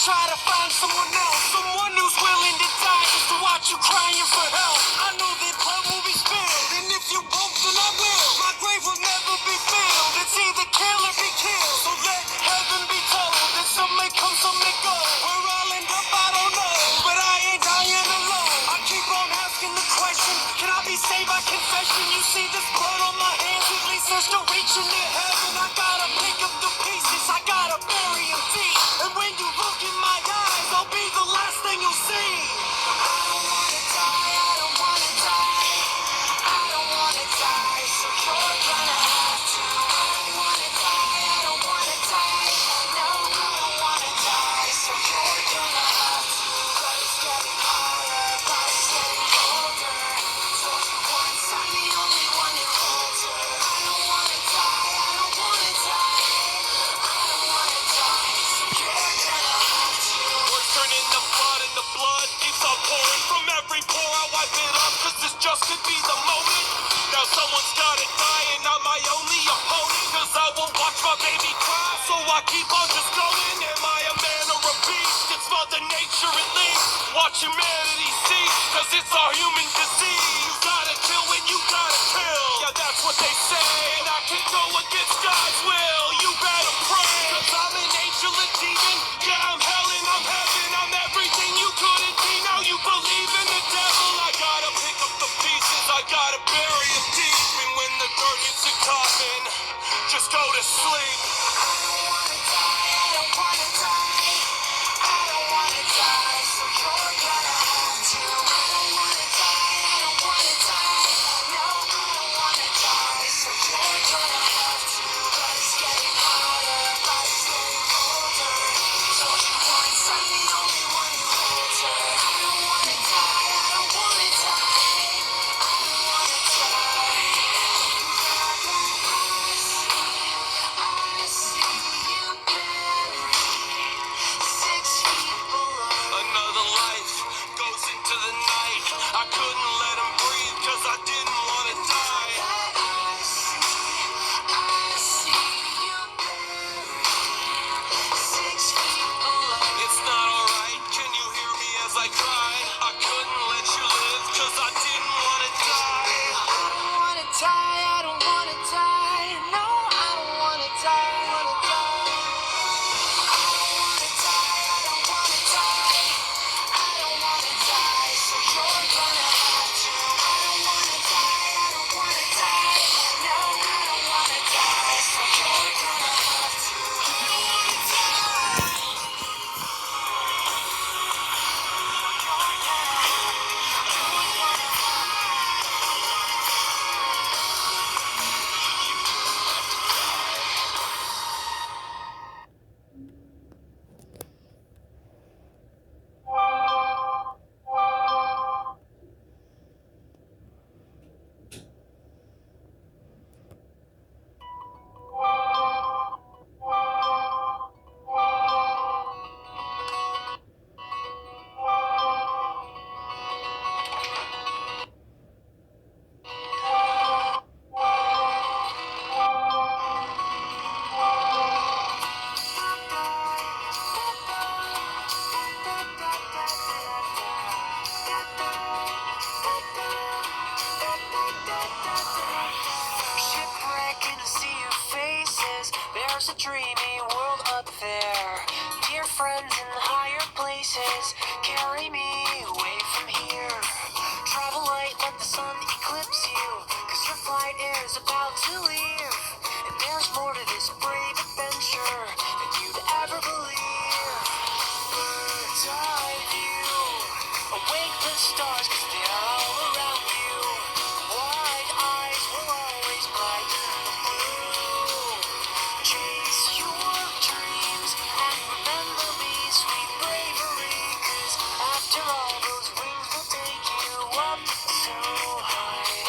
try to find someone else, someone who's willing to die just to watch you crying for help. I know that blood will be spilled, and if you won't, then I will. My grave will never be filled. It's either kill or be killed. So let heaven be told that some may come, some may go. Where I'll end up, I don't know, but I ain't dying alone. I keep on asking the question, can I be saved by confession? You see this blood on my hands, at least there's no reaching to heaven. I gotta pick up the pieces, I gotta bury them deep. And when you look in my eyes, I'll be the last thing you'll see. I don't wanna die, I don't wanna die. I don't wanna die, so you're gonna have to. I don't wanna die, I don't wanna die. No, I don't wanna die, so you're gonna have to. But it's getting harder, but it's getting colder. Told you once, I'm the only one who holds her. I don't wanna die, I don't wanna die. I don't wanna die, so you're gonna have to. We're turning the blood and the blood keeps on pouring. From every pore I wipe it up, cause this just could be the moment. Now someone's gotta die and I'm my only opponent. Cause I won't watch my baby cry, so I keep on just going. Am I a man or a beast? It's Mother Nature at least. Watch humanity cease, cause it's our human disease. You gotta kill when you gotta kill. Yeah, that's what they say. And I can go against God's will. You better pray, cause I'm an angel, a demon. Yeah, I'm hell and I'm heaven. I'm everything you couldn't be. Now you believe in the devil. I gotta pick up the pieces, I gotta bury it deep. And when the dirt hits the coffin, just go to sleep. I don't wanna die, I don't wanna die. I don't wanna die, so you're gonna have to. I don't wanna die, I don't wanna die. No, I don't wanna die, so you're gonna have to. But it's getting harder, but it's getting colder. Told you once, I'm the only one who holds her. I don't wanna die, I don't wanna die. I don't wanna die. I see you buried 6 feet below. Another life goes into the night. I couldn't let him breathe cause I didn't want to die. I see you buried 6 feet below. It's not alright, can you hear me as I cry? I couldn't let you live cause I didn't want to die. I don't wanna die, I don't wanna die. No, I don't wanna die, wanna die. I don't wanna die, I don't wanna die. I don't wanna die, so you're gonna have to. I don't wanna die, I don't wanna die. No, I don't wanna die, so you're gonna have to. I don't wanna die. Shipwreck in a sea of faces. There's a dreamy world up there. Dear friends in higher places, carry me away from here. Travel light, let the sun eclipse you, cause your flight is about to leave. And there's more to this brave adventure than you'd ever believe. Bird's eye view, awake the stars cause they're all around you. Wide eyes will always brighten the blue. Chase your dreams and remember me, sweet bravery, cause after all those wings will take you up so high.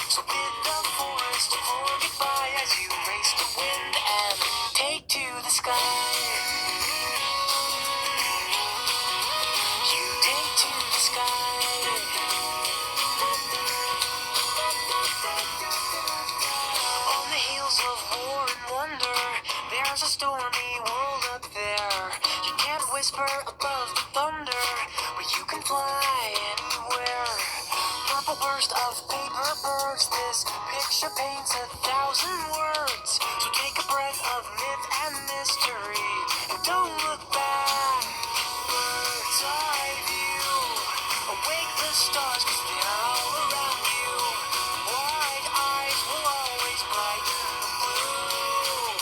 So bid the forest for goodbye as you race the wind and take to the sky. You take to the sky. whisper above the thunder, but you can fly anywhere. Purple burst of paper birds, this picture paints 1,000 words. So take a breath of myth and mystery, and don't look back. Bird's eye view, awake the stars 'cause they're all around you. Wide eyes will always brighten the blue.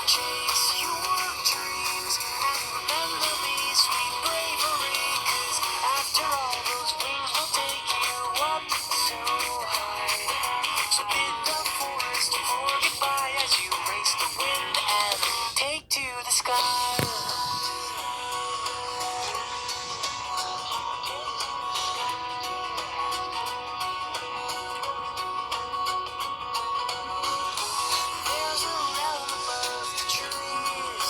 Chase your dreams and remember me, sweet bravery, 'cause after all those wings will take you up so high. So bid the forest for goodbye as you race the wind and take to the sky. There's a realm above the trees,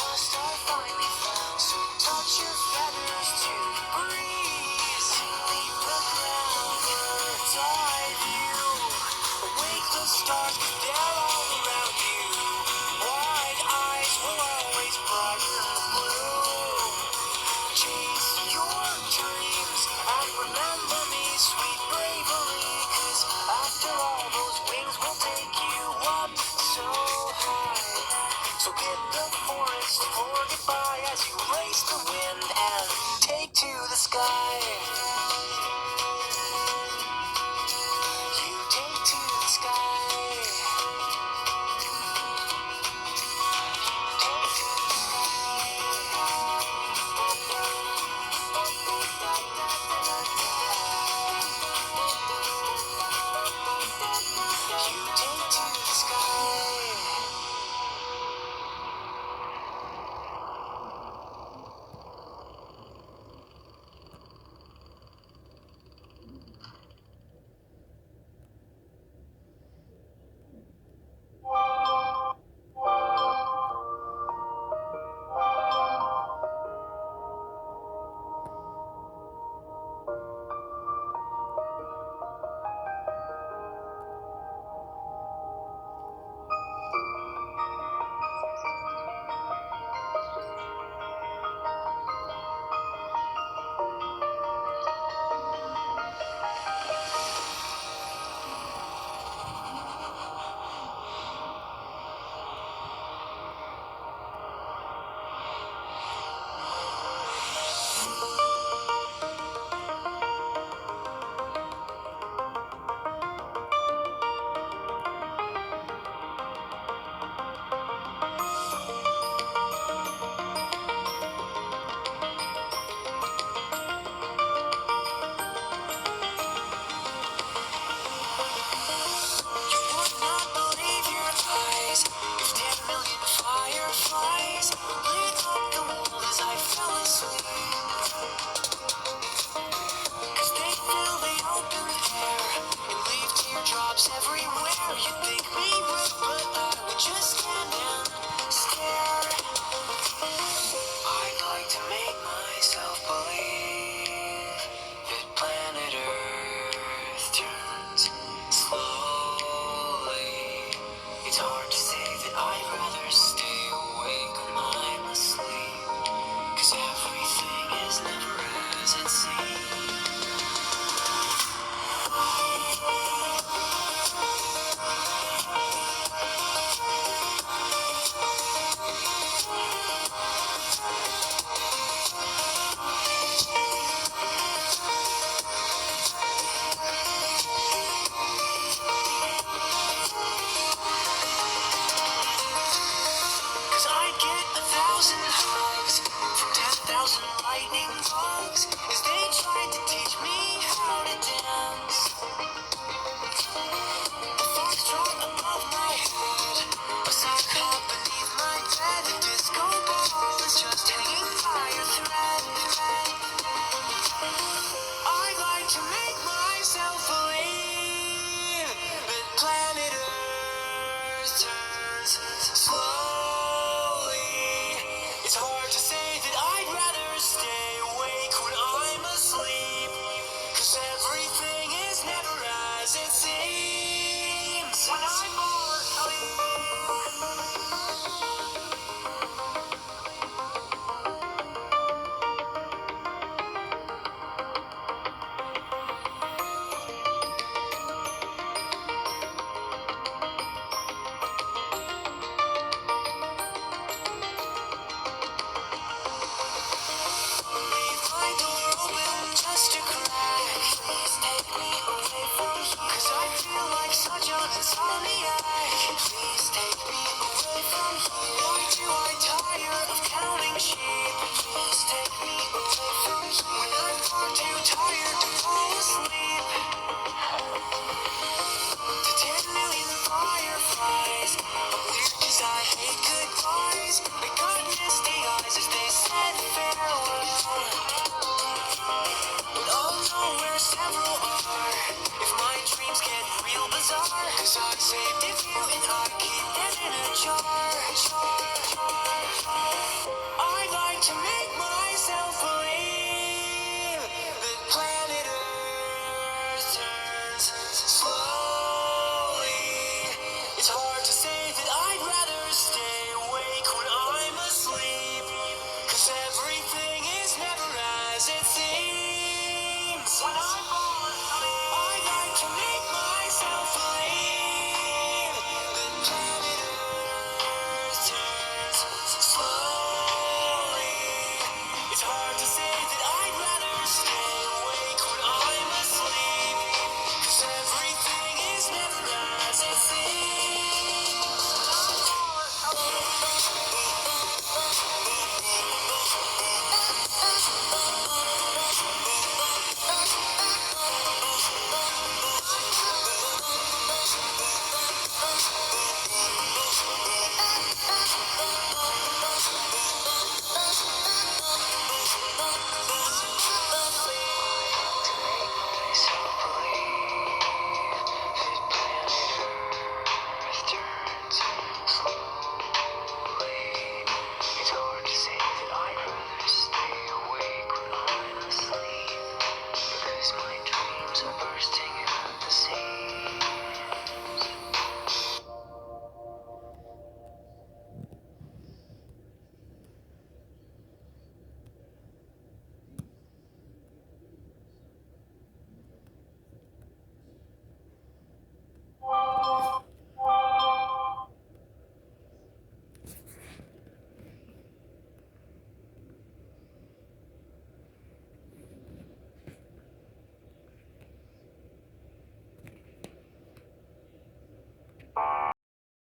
must I finally found. So touch your feathers to the breeze. Leave the ground, bird's eye view. Awake the stars 'cause they're all around you. Wide eyes will always brighten the blue. Chase your dreams and remember me, sweet bravery, 'cause after all those wings will take you up so high. So bid the forest for goodbye as you race the wind and take to the sky. You take to the sky. Take to the You take to the sky. You would not believe your eyes if 10 million fireflies lit up the world as I fell asleep. 'Cause they fill the open air and leave teardrops everywhere. You'd think me rude, but I would just stand and stare. I'd like to make myself believe that planet Earth turns slowly. It's hard to say that I'd rather stay awake when I'm asleep, 'cause everything is never as it seems. every